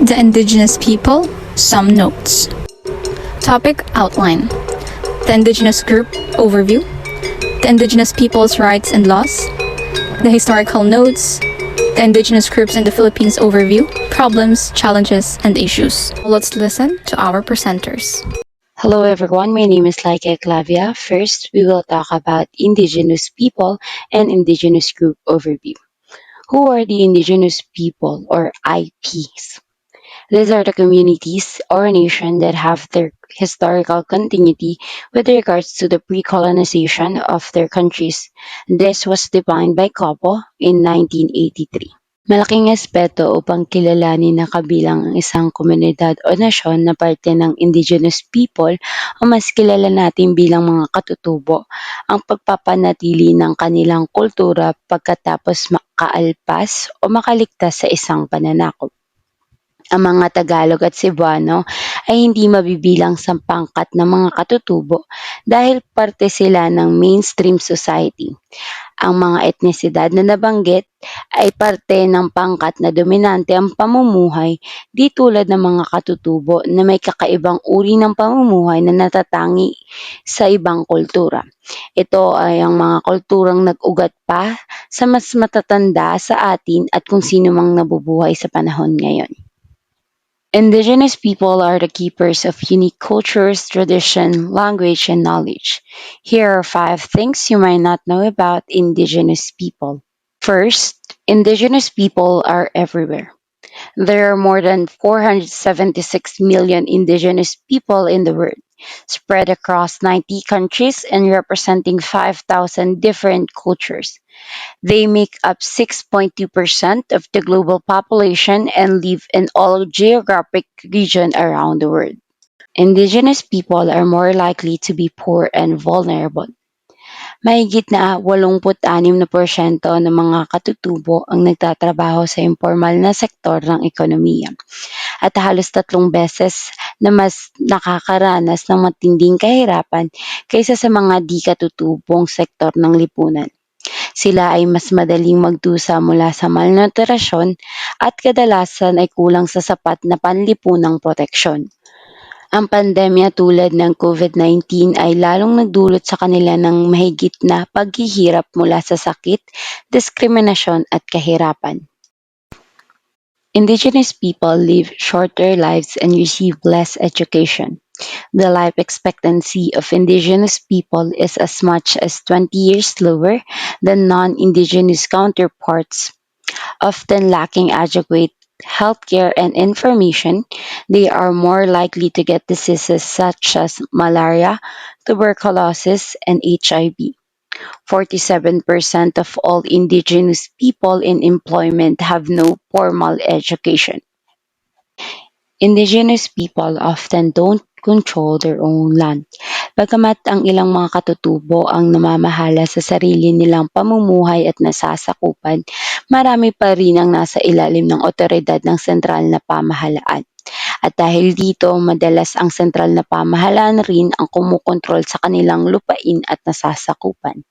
The Indigenous People, some notes. Topic outline. The Indigenous Group overview. The Indigenous People's rights and laws. The historical notes. The Indigenous Groups in the Philippines overview. Problems, challenges, and issues. Let's listen to our presenters. Hello everyone, my name is Laika Clavia. First, we will talk about Indigenous people and Indigenous group overview. Who are the Indigenous people or IPs? These are the communities or nation that have their historical continuity with regards to the pre-colonization of their countries. This was defined by COPO in 1983. Malaking aspeto upang kilalanin na kabilang ang isang komunidad o nasyon na parte ng indigenous people o mas kilala natin bilang mga katutubo ang pagpapanatili ng kanilang kultura pagkatapos makaalpas o makaligtas sa isang pananakop. Ang mga Tagalog at Cebuano ay hindi mabibilang sa pangkat ng mga katutubo dahil parte sila ng mainstream society. Ang mga etnisidad na nabanggit ay parte ng pangkat na dominante ang pamumuhay, di tulad ng mga katutubo na may kakaibang uri ng pamumuhay na natatangi sa ibang kultura. Ito ay ang mga kulturang nag-ugat pa sa mas matatanda sa atin at kung sino mang nabubuhay sa panahon ngayon. Indigenous people are the keepers of unique cultures, tradition, language, and knowledge. Here are 5 things you might not know about Indigenous people. First, Indigenous people are everywhere. There are more than 476 million Indigenous people in the world, spread across 90 countries and representing 5,000 different cultures. They make up 6.2% of the global population and live in all geographic regions around the world. Indigenous people are more likely to be poor and vulnerable. Mahigit na 86% ng mga katutubo ang nagtatrabaho sa impormal na sektor ng ekonomiya at halos 3 beses na mas nakakaranas ng matinding kahirapan kaysa sa mga di-katutubong sektor ng lipunan. Sila ay mas madaling magdusa mula sa malnutrasyon at kadalasan ay kulang sa sapat na panlipunang proteksyon. Ang pandemya tulad ng COVID-19 ay lalong nagdulot sa kanila ng mahigit na paghihirap mula sa sakit, diskriminasyon at kahirapan. Indigenous people live shorter lives and receive less education. The life expectancy of indigenous people is as much as 20 years lower than non-indigenous counterparts. Often lacking adequate healthcare and information, they are more likely to get diseases such as malaria, tuberculosis, and HIV. 47% of all indigenous people in employment have no formal education. Indigenous people often don't control their own land. Bagamat ang ilang mga katutubo ang namamahala sa sarili nilang pamumuhay at nasasakupan, marami pa rin ang nasa ilalim ng otoridad ng sentral na pamahalaan. At dahil dito, madalas ang sentral na pamahalaan rin ang kumukontrol sa kanilang lupain at nasasakupan.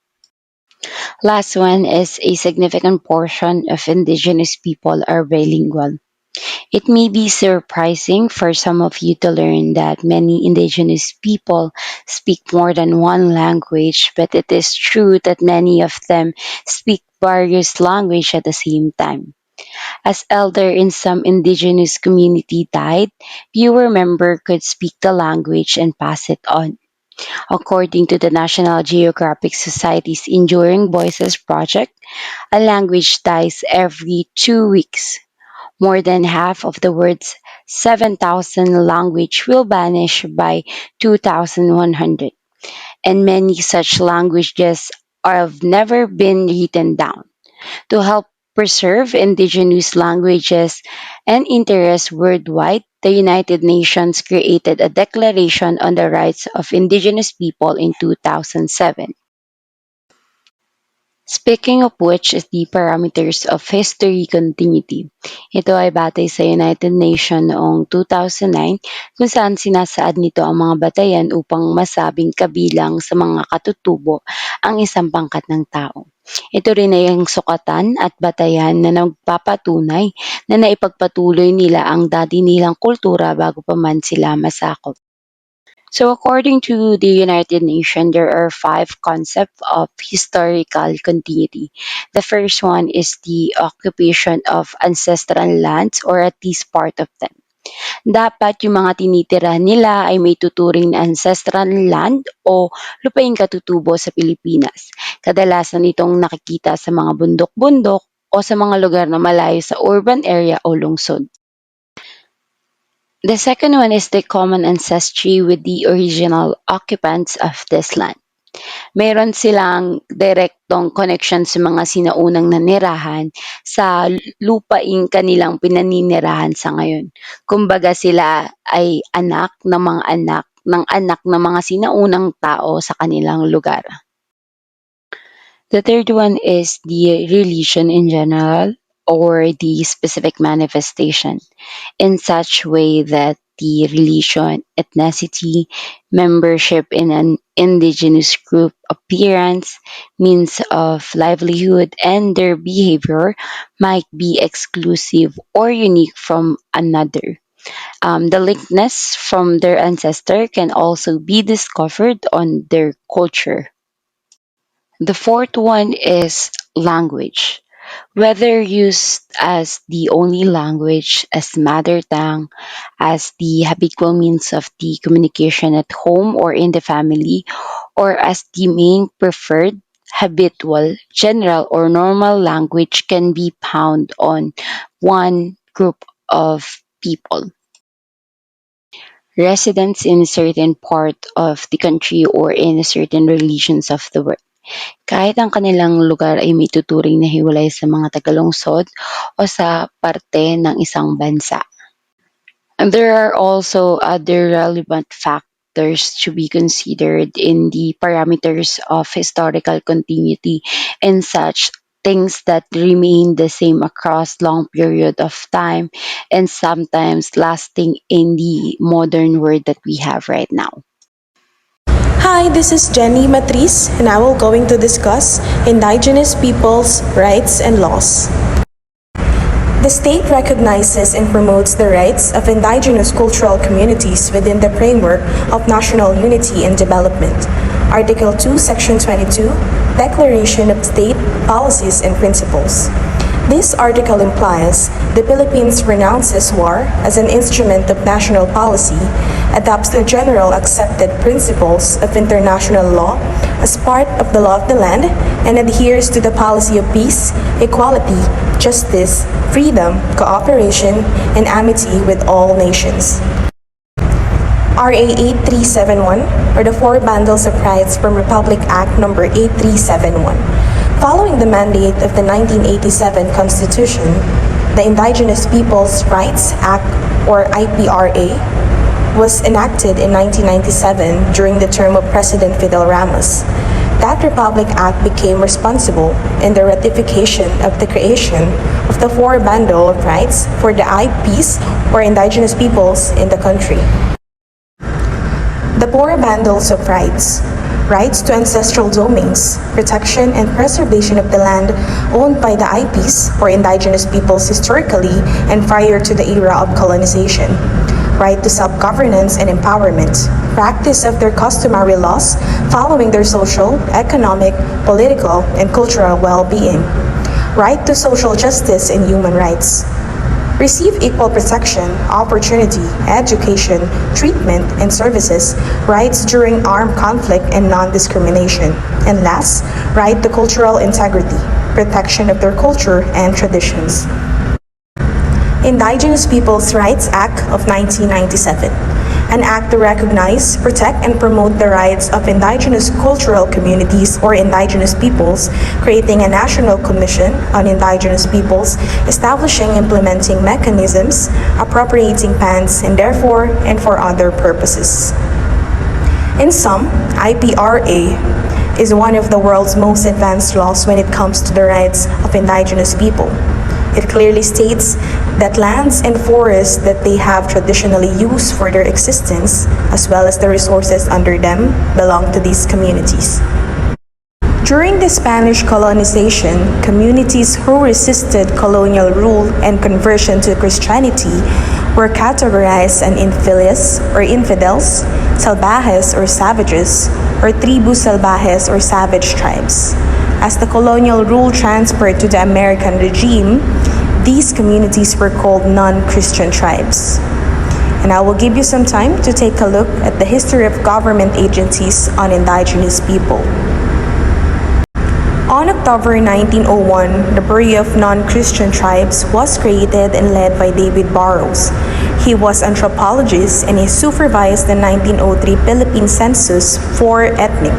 Last one is a significant portion of indigenous people are bilingual. It may be surprising for some of you to learn that many indigenous people speak more than one language, but it is true that many of them speak various languages at the same time. As elder in some indigenous community died, fewer member could speak the language and pass it on. According to the National Geographic Society's Enduring Voices project, a language dies every 2 weeks. More than half of the world's 7,000 language will vanish by 2100, and many such languages have never been written down. To help preserve indigenous languages and interests worldwide, the United Nations created a Declaration on the Rights of Indigenous People in 2007. Speaking of which is the parameters of history continuity. Ito ay batay sa United Nations noong 2009 kung saan sinasaad nito ang mga batayan upang masabing kabilang sa mga katutubo ang isang pangkat ng tao. Ito rin ay ang sukatan at batayan na nagpapatunay na naipagpatuloy nila ang dati nilang kultura bago pa man sila masakop. So according to the United Nations, there are 5 concepts of historical continuity. The first one is the occupation of ancestral lands or at least part of them. Dapat yung mga tinitirahan nila ay may tuturing na ancestral land o lupaing katutubo sa Pilipinas. Kadalasan itong nakikita sa mga bundok-bundok o sa mga lugar na malayo sa urban area o lungsod. The second one is the common ancestry with the original occupants of this land. Meron silang direktong connection sa mga sinaunang nanirahan sa lupaing kanilang pinaninirahan sa ngayon. Kumbaga sila ay anak ng mga sinaunang tao sa kanilang lugar. The third one is the religion in general or the specific manifestation in such way that the religion, ethnicity, membership in an indigenous group, appearance, means of livelihood, and their behavior might be exclusive or unique from another. The likeness from their ancestor can also be discovered on their culture. The fourth one is language. Whether used as the only language, as mother tongue, as the habitual means of the communication at home or in the family, or as the main preferred, habitual, general, or normal language can be found on one group of people. Residents in a certain part of the country or in certain regions of the world. Kahit ang kanilang lugar ay may tuturing na hiwalay sa mga tagalungsod o sa parte ng isang bansa. And there are also other relevant factors to be considered in the parameters of historical continuity and such things that remain the same across long period of time and sometimes lasting in the modern world that we have right now. Hi, this is Jenny Matriz, and I will going to discuss Indigenous peoples' rights and laws. The state recognizes and promotes the rights of indigenous cultural communities within the framework of national unity and development. Article 2, Section 22, Declaration of State Policies and Principles. This article implies the Philippines renounces war as an instrument of national policy, adopts the general accepted principles of international law as part of the law of the land, and adheres to the policy of peace, equality, justice, freedom, cooperation, and amity with all nations. RA 8371, or the Four Bundles of Rights from Republic Act No. 8371. Following the mandate of the 1987 Constitution, the Indigenous Peoples' Rights Act, or IPRA, was enacted in 1997 during the term of President Fidel Ramos. That Republic Act became responsible in the ratification of the creation of the Four Bundle of Rights for the IPs, or Indigenous peoples, in the country. The Four Bundles of Rights: rights to ancestral domains, protection and preservation of the land owned by the IPs, or Indigenous peoples, historically and prior to the era of colonization. Right to self-governance and empowerment, practice of their customary laws following their social, economic, political, and cultural well-being. Right to social justice and human rights. Receive equal protection, opportunity, education, treatment, and services, rights during armed conflict and non-discrimination. And last, right to cultural integrity, protection of their culture and traditions. Indigenous Peoples' Rights Act of 1997, an act to recognize, protect, and promote the rights of indigenous cultural communities or indigenous peoples, creating a national commission on indigenous peoples, establishing implementing mechanisms, appropriating funds, and therefore and for other purposes. In sum, IPRA is one of the world's most advanced laws when it comes to the rights of indigenous people. It clearly states that lands and forests that they have traditionally used for their existence, as well as the resources under them, belong to these communities. During the Spanish colonization, communities who resisted colonial rule and conversion to Christianity were categorized as infieles or infidels, salvajes or savages, or tribus salvajes or savage tribes. As the colonial rule transferred to the American regime, these communities were called non-Christian tribes. And I will give you some time to take a look at the history of government agencies on indigenous people. On October 1901, the Bureau of Non-Christian Tribes was created and led by David Burrows. He was an anthropologist and he supervised the 1903 Philippine census for ethnic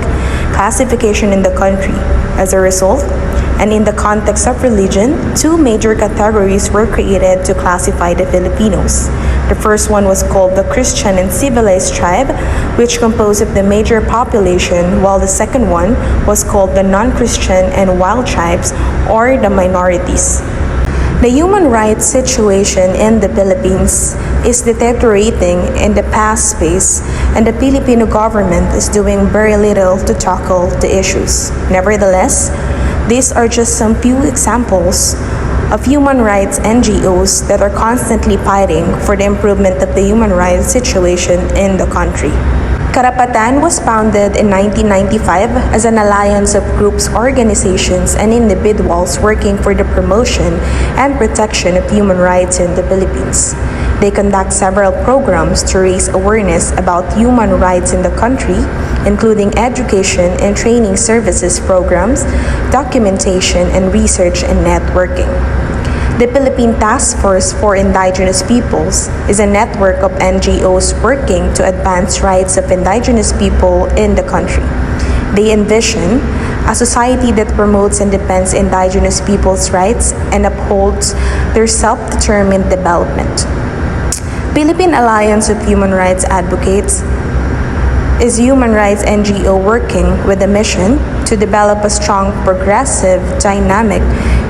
classification in the country. As a result, and in the context of religion, two major categories were created to classify the Filipinos. The first one was called the Christian and Civilized Tribe, which composed of the major population, while the second one was called the Non-Christian and Wild Tribes, or the minorities. The human rights situation in the Philippines is deteriorating in the past space, and the Filipino government is doing very little to tackle the issues. Nevertheless, these are just some few examples of human rights NGOs that are constantly fighting for the improvement of the human rights situation in the country. Karapatan was founded in 1995 as an alliance of groups, organizations, and individuals working for the promotion and protection of human rights in the Philippines. They conduct several programs to raise awareness about human rights in the country, including education and training services programs, documentation and research and networking. The Philippine Task Force for Indigenous Peoples is a network of NGOs working to advance rights of indigenous people in the country. They envision a society that promotes and defends indigenous people's rights and upholds their self-determined development. Philippine Alliance of Human Rights Advocates is a human rights NGO working with a mission to develop a strong, progressive, dynamic,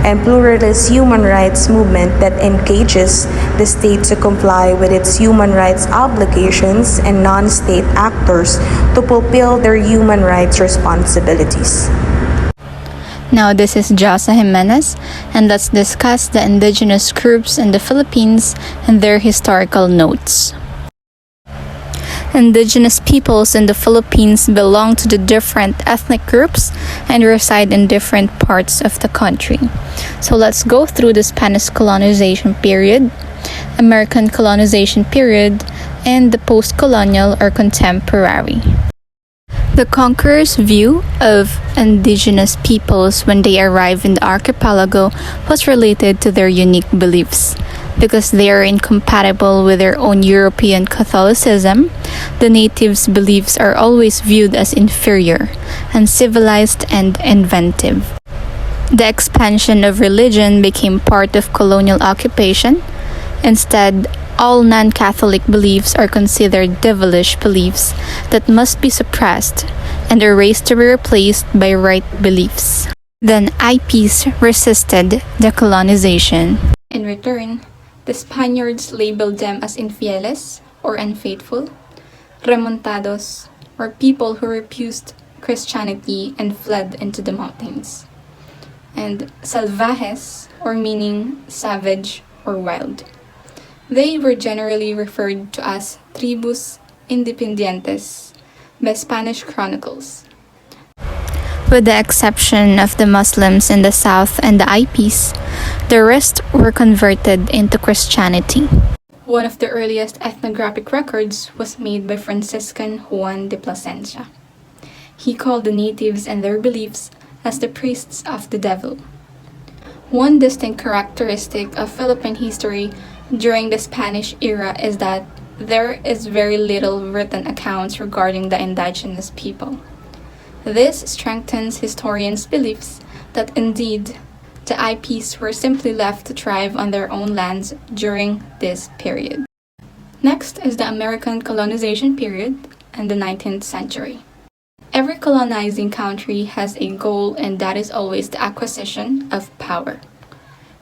and pluralist human rights movement that engages the state to comply with its human rights obligations and non-state actors to fulfill their human rights responsibilities. Now, this is Josa Jimenez, and let's discuss the indigenous groups in the Philippines and their historical notes. Indigenous peoples in the Philippines belong to the different ethnic groups and reside in different parts of the country. So let's go through the Spanish colonization period, American colonization period, and the post-colonial or contemporary. The conquerors' view of indigenous peoples when they arrived in the archipelago was related to their unique beliefs. Because they are incompatible with their own European Catholicism, the natives' beliefs are always viewed as inferior, uncivilized, and inventive. The expansion of religion became part of colonial occupation. Instead, all non-Catholic beliefs are considered devilish beliefs that must be suppressed and erased to be replaced by right beliefs. Then IPs resisted the colonization. In return, the Spaniards labeled them as infieles or unfaithful, remontados, or people who refused Christianity and fled into the mountains, and salvajes, or meaning savage or wild. They were generally referred to as tribus independientes by Spanish chronicles. With the exception of the Muslims in the south and the IPs, the rest were converted into Christianity. One of the earliest ethnographic records was made by Franciscan Juan de Plasencia. He called the natives and their beliefs as the priests of the devil. One distinct characteristic of Philippine history during the Spanish era is that there is very little written accounts regarding the indigenous people. This strengthens historians' beliefs that indeed the IPs were simply left to thrive on their own lands during this period. Next is the American colonization period and the 19th century. Every colonizing country has a goal, and that is always the acquisition of power.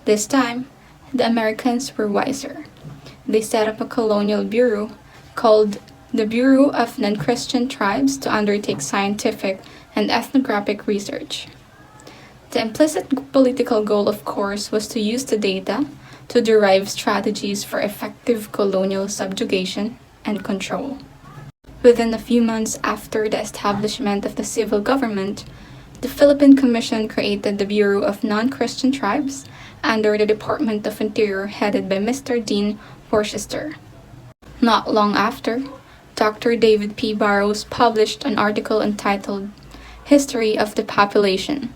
This time, the Americans were wiser. They set up a colonial bureau called the Bureau of Non-Christian Tribes to undertake scientific and ethnographic research. The implicit political goal, of course, was to use the data to derive strategies for effective colonial subjugation and control. Within a few months after the establishment of the civil government, the Philippine Commission created the Bureau of Non-Christian Tribes under the Department of Interior headed by Mr. Dean Worcester. Not long after, Dr. David P. Barrows published an article entitled History of the Population.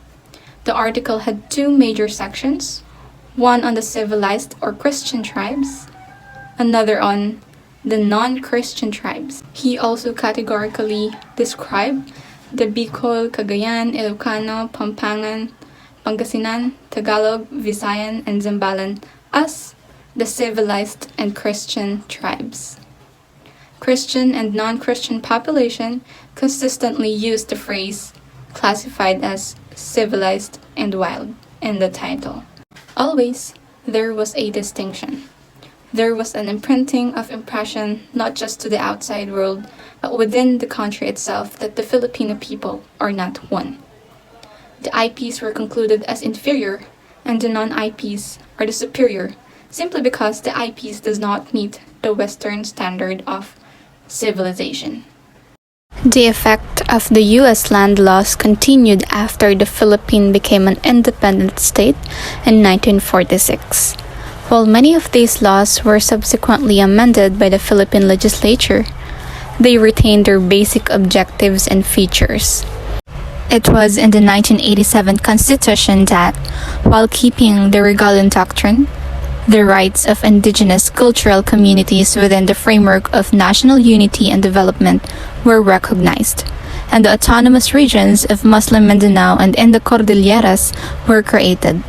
The article had two major sections, one on the civilized or Christian tribes, another on the non-Christian tribes. He also categorically described the Bicol, Cagayan, Ilocano, Pampangan, Pangasinan, Tagalog, Visayan, and Zambalan as the civilized and Christian tribes. Christian and non-Christian population consistently used the phrase classified as civilized and wild in the title. Always, there was a distinction. There was an imprinting of impression not just to the outside world, but within the country itself that the Filipino people are not one. The IPs were concluded as inferior, and the non-IPs are the superior, simply because the IPs does not meet the Western standard of civilization. The effect of the U.S. land laws continued after the Philippines became an independent state in 1946. While many of these laws were subsequently amended by the Philippine legislature, they retained their basic objectives and features. It was in the 1987 Constitution that, while keeping the Regalia Doctrine, the rights of indigenous cultural communities within the framework of national unity and development were recognized, and the autonomous regions of Muslim Mindanao and in the Cordilleras were created.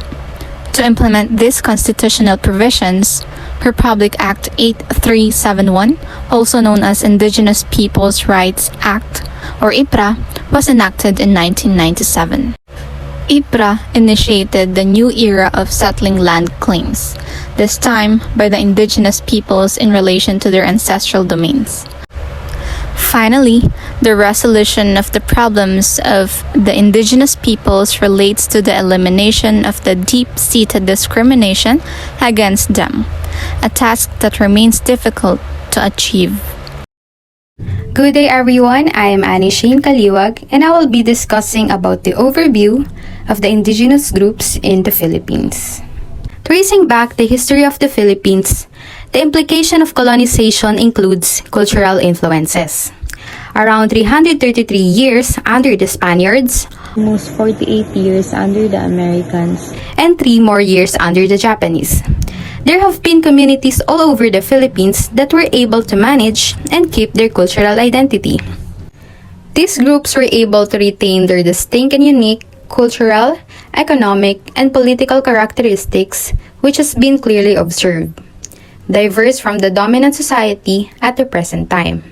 To implement these constitutional provisions, Republic Act 8371, also known as Indigenous Peoples' Rights Act, or IPRA, was enacted in 1997. IPRA initiated the new era of settling land claims, this time by the indigenous peoples in relation to their ancestral domains. Finally, the resolution of the problems of the indigenous peoples relates to the elimination of the deep-seated discrimination against them, a task that remains difficult to achieve. Good day everyone, I am Annie Shane Kaliwag and I will be discussing about the overview of the indigenous groups in the Philippines. Tracing back the history of the Philippines, the implication of colonization includes cultural influences. Around 333 years under the Spaniards, Almost 48 years under the Americans, and 3 more years under the Japanese. There have been communities all over the Philippines that were able to manage and keep their cultural identity. These groups were able to retain their distinct and unique cultural, economic, and political characteristics which has been clearly observed, diverse from the dominant society at the present time.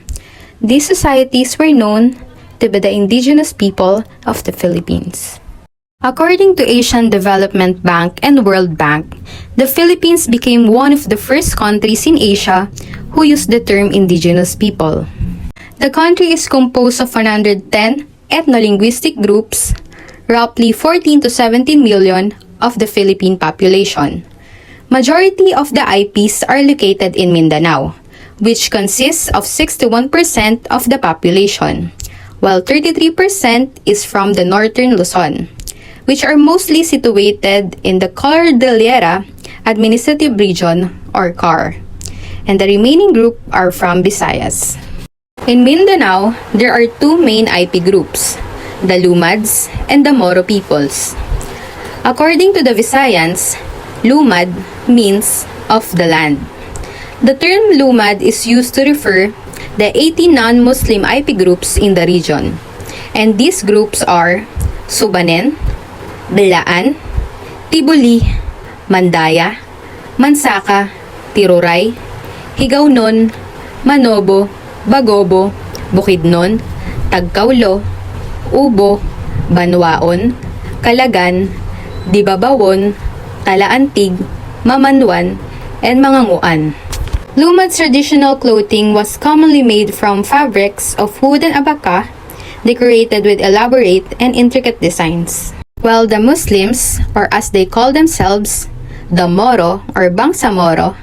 These societies were known to be the indigenous people of the Philippines. According to Asian Development Bank and World Bank, the Philippines became one of the first countries in Asia who used the term indigenous people. The country is composed of 110 ethno-linguistic groups, roughly 14 to 17 million of the Philippine population. Majority of the IPs are located in Mindanao, which consists of 61% of the population, while 33% is from the northern Luzon, which are mostly situated in the Cordillera Administrative Region or CAR, and the remaining group are from Visayas. In Mindanao, there are two main IP groups, the Lumads and the Moro peoples. According to the Visayans, Lumad means of the land. The term Lumad is used to refer the 80 non-Muslim IP groups in the region, and these groups are Subanen, Bilaan, Tibuli, Mandaya, Mansaka, Tiruray, Higawnon, Manobo, Bagobo, Bukidnon, Tagkaulo, Ubo, Banwaon, Kalagan, Dibabawon, Talaantig, Mamanwan, and Manganguan. Lumad's traditional clothing was commonly made from fabrics of wood and abaca, decorated with elaborate and intricate designs. While the Muslims, or as they call themselves, the Moro or Bangsamoro,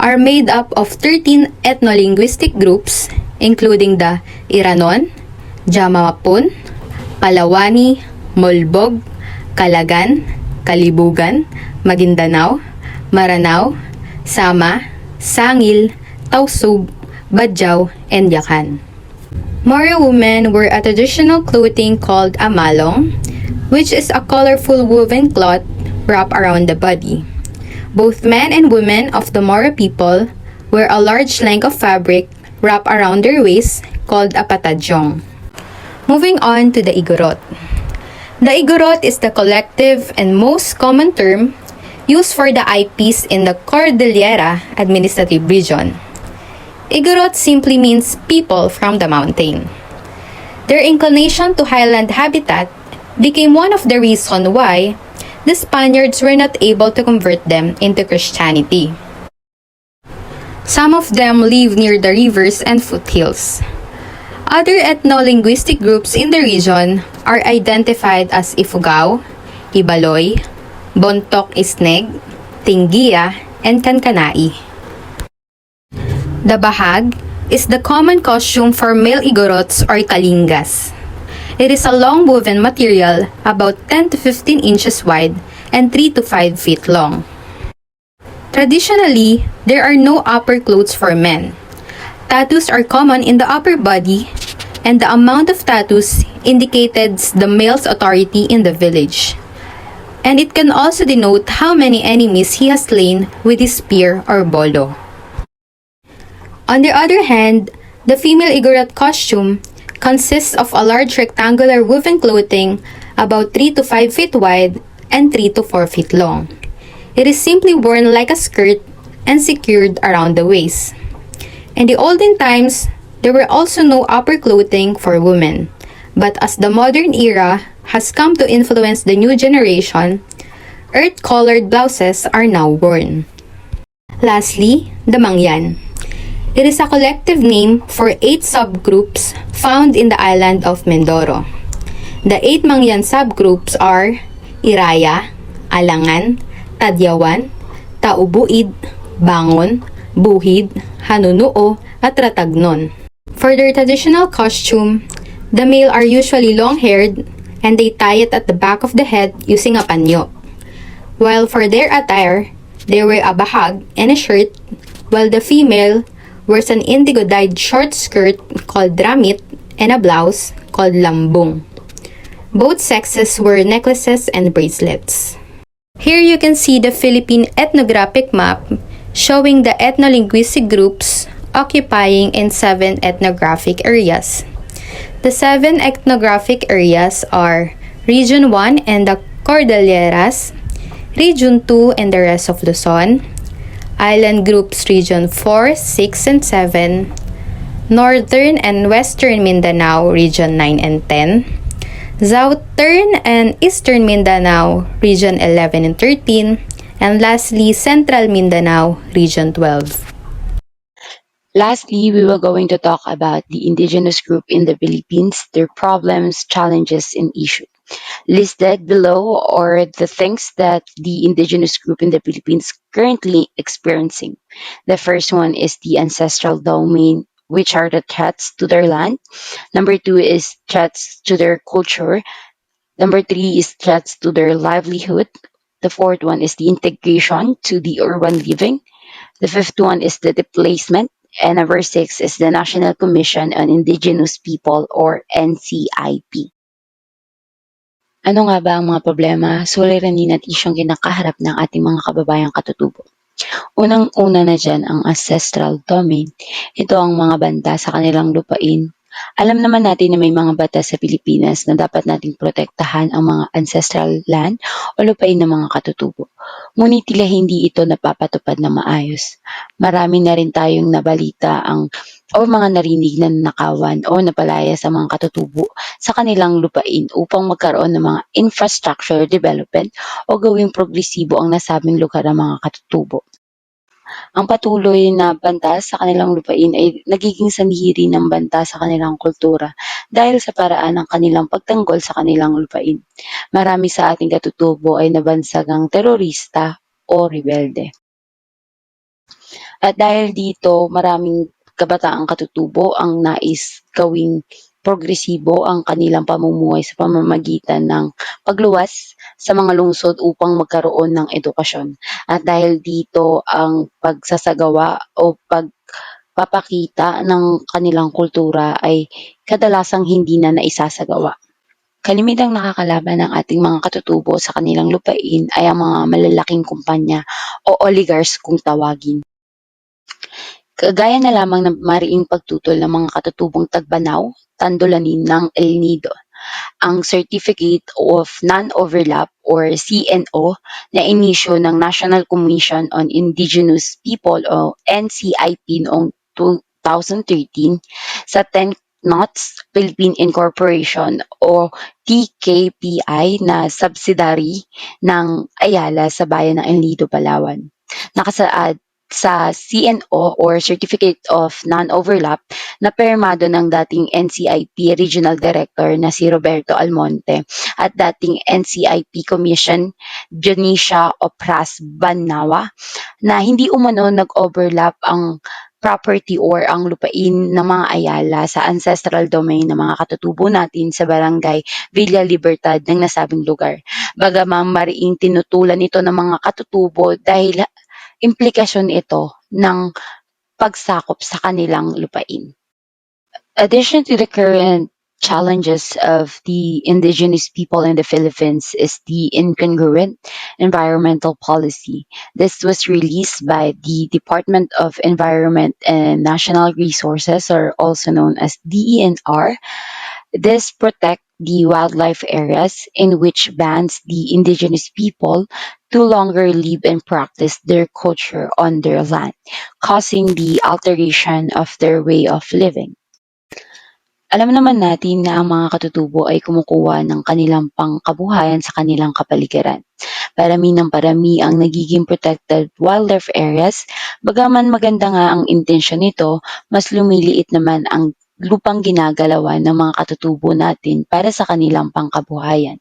are made up of 13 ethno-linguistic groups, including the Iranon, Jamapun, Palawani, Molbog, Kalagan, Kalibugan, Maguindanao, Maranao, Sama, Sangil, Tausug, Badjao, and Yakan. Moro women wear a traditional clothing called a malong, which is a colorful woven cloth wrapped around the body. Both men and women of the Moro people wear a large length of fabric wrapped around their waist called a patadyong. Moving on to the Igorot. The Igorot is the collective and most common term used for the IPs in the Cordillera Administrative Region. Igorot simply means people from the mountain. Their inclination to highland habitat became one of the reasons why the Spaniards were not able to convert them into Christianity. Some of them live near the rivers and foothills. Other ethno-linguistic groups in the region are identified as Ifugao, Ibaloy, Bontok Isneg, Tingia, and Kankanai. The bahag is the common costume for male Igorots or kalingas. It is a long woven material about 10 to 15 inches wide and 3 to 5 feet long. Traditionally, there are no upper clothes for men. Tattoos are common in the upper body, and the amount of tattoos indicated the male's authority in the village. And it can also denote how many enemies he has slain with his spear or bolo. On the other hand, the female Igorot costume consists of a large rectangular woven clothing about 3 to 5 feet wide and 3 to 4 feet long. It is simply worn like a skirt and secured around the waist. In the olden times, there were also no upper clothing for women, but as the modern era has come to influence the new generation, earth-colored blouses are now worn. Lastly, the Mangyan. It is a collective name for 8 subgroups found in the island of Mindoro. The 8 Mangyan subgroups are Iraya, Alangan, Tadyawan, Taubuid, Bangon, Buhid, Hanunuo, at Ratagnon. For their traditional costume, the male are usually long-haired and they tie it at the back of the head using a panyo. While for their attire, they wear a bahag and a shirt, while the female wears an indigo-dyed short skirt called dramit and a blouse called lambung. Both sexes wear necklaces and bracelets. Here you can see the Philippine ethnographic map showing the ethno-linguistic groups occupying in 7 ethnographic areas. The 7 ethnographic areas are Region 1 and the Cordilleras, Region 2 and the rest of Luzon, Island Groups Region 4, 6, and 7, Northern and Western Mindanao Region 9 and 10, Southern and Eastern Mindanao Region 11 and 13, and lastly, Central Mindanao Region 12. Lastly, we will going to talk about the indigenous group in the Philippines, their problems, challenges, and issues. Listed below are the things that the indigenous group in the Philippines currently experiencing. The first one is the ancestral domain, which are the threats to their land. Number 2 is threats to their culture. Number 3 is threats to their livelihood. The fourth one is the integration to the urban living. The fifth one is the displacement. And number 6 is the National Commission on Indigenous People or NCIP. Ano nga ba ang mga problema, suliranin at isyong kinakaharap ng ating mga kababayang katutubo? Unang-una na dyan ang ancestral domain. Ito ang mga banta sa kanilang lupain. Alam naman natin na may mga batas sa Pilipinas na dapat nating protektahan ang mga ancestral land o lupain ng mga katutubo. Ngunit tila hindi ito napapatupad na maayos. Marami na rin tayong nabalita o mga narinig na nakawan o napalaya sa mga katutubo sa kanilang lupain upang magkaroon ng mga infrastructure development o gawing progresibo ang nasabing lugar ng mga katutubo. Ang patuloy na banta sa kanilang lupain ay nagiging sanhiri ng banta sa kanilang kultura dahil sa paraan ng kanilang pagtanggol sa kanilang lupain. Marami sa ating katutubo ay nabansagang terorista o rebelde. At dahil dito, maraming kabataang katutubo ang nais gawing progresibo ang kanilang pamumuhay sa pamamagitan ng pagluwas sa mga lungsod upang magkaroon ng edukasyon. At dahil dito ang pagsasagawa o pagpapakita ng kanilang kultura ay kadalasang hindi na naisasagawa. Kalimitang nakakalaban ng ating mga katutubo sa kanilang lupain ay ang mga malalaking kumpanya o oligarchs kung tawagin. Kagaya na lamang ng mariing pagtutol ng mga katutubong Tagbanaw, Tandolanin ng El Nido, ang Certificate of Non-Overlap or CNO na inisyu ng National Commission on Indigenous People o NCIP noong 2013 sa 10 Knots Philippine Incorporation o TKPI na subsidiary ng Ayala sa bayan ng El Nido, Palawan. Nakasaad sa CNO or Certificate of Non-Overlap na permado ng dating NCIP Regional Director na si Roberto Almonte at dating NCIP Commission Dionisio Opras Banawa na hindi umano nag-overlap ang property or ang lupain ng mga Ayala sa ancestral domain ng mga katutubo natin sa barangay Villa Libertad ng nasabing lugar. Bagaman mariing tinutulan ito ng mga katutubo dahil implikasyon ito ng pagsakop sa kanilang lupain. Addition to the current challenges of the indigenous people in the Philippines is the incongruent environmental policy. This was released by the Department of Environment and National Resources, or also known as DENR. This protect the wildlife areas in which bans the indigenous people to longer live and practice their culture on their land, causing the alteration of their way of living. Alam naman natin na ang mga katutubo ay kumukuha ng kanilang pangkabuhayan sa kanilang kapaligiran. Parami ng parami ang nagiging protected wildlife areas, bagaman maganda nga ang intensyon nito, mas lumiliit naman ang lupang ginagalawan ng mga katutubo natin para sa kanilang pangkabuhayan.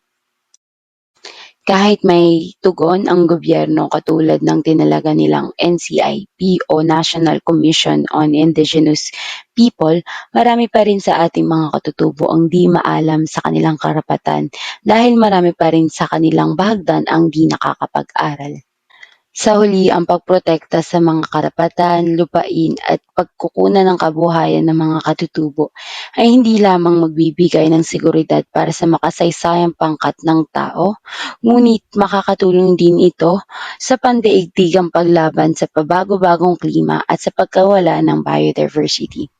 Kahit may tugon ang gobyerno katulad ng tinalaga nilang NCIP o National Commission on Indigenous People, marami pa rin sa ating mga katutubo ang di maalam sa kanilang karapatan dahil marami pa rin sa kanilang bahagdan ang di nakakapag-aral. Sa huli, ang pagprotekta sa mga karapatan, lupain at pagkukunan ng kabuhayan ng mga katutubo ay hindi lamang magbibigay ng seguridad para sa makasaysayang pangkat ng tao, ngunit makakatulong din ito sa pandaigdigang paglaban sa pabago-bagong klima at sa pagkawala ng biodiversity.